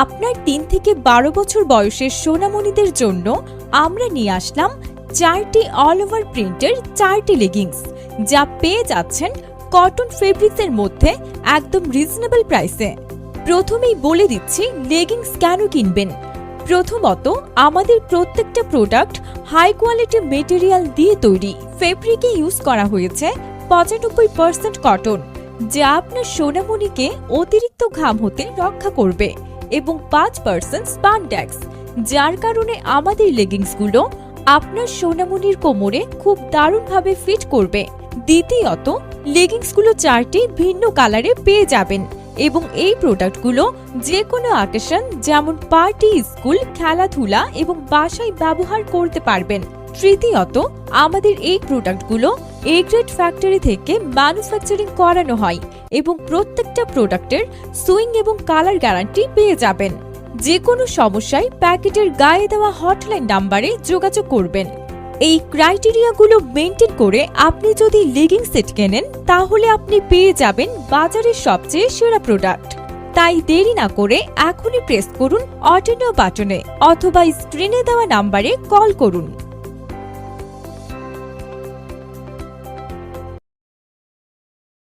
আপনার 3 থেকে 12 বছর বয়সের সোনামণিদের জন্য আমরা নিয়ে আসলাম 4টি অল ওভার প্রিন্টের 4টি লেগিংস, যা পেয়ে যাচ্ছেন কটন ফেব্রিক্সের মধ্যে একদম রিজনেবল প্রাইসে। প্রথমেই বলে দিচ্ছি লেগিংস কেন কিনবেন। প্রথমত, আমাদের প্রত্যেকটা প্রোডাক্ট হাই কোয়ালিটি মেটেরিয়াল দিয়ে তৈরি। ফেব্রিকে ইউজ করা হয়েছে 95% কটন, যা আপনার সোনামণিকে অতিরিক্ত ঘাম হতে রক্ষা করবে, এবং 5% স্পানডেক্স, যার কারণে আমাদের লেগিংসগুলো আপনার সোনামণির কোমরে খুব দারুণভাবে ফিট করবে। দ্বিতীয়ত, লেগিংসগুলো 4টি ভিন্ন কালারে পেয়ে যাবেন এবং এই প্রোডাক্টগুলো যে কোনো অকেশন যেমন পার্টি, স্কুল, খেলাধুলা এবং বাসায় ব্যবহার করতে পারবেন। তৃতীয়ত, আমাদের এই প্রোডাক্টগুলো এ গ্রেড ফ্যাক্টরি থেকে ম্যানুফ্যাকচারিং করানো হয় এবং প্রত্যেকটা প্রোডাক্টের সুইং এবং কালার গ্যারান্টি পেয়ে যাবেন। যে কোনো সমস্যায় প্যাকেটের গায়ে দেওয়া হটলাইন নাম্বারে যোগাযোগ করবেন। এই ক্রাইটেরিয়াগুলো মেনটেন করে আপনি যদি লেগিংস সেট কেনেন, তাহলে আপনি পেয়ে যাবেন বাজারের সবচেয়ে সেরা প্রোডাক্ট। তাই দেরি না করে এখনই প্রেস করুন অর্ডার নাও বাটনে অথবা স্ক্রিনে দেওয়া নাম্বারে কল করুন।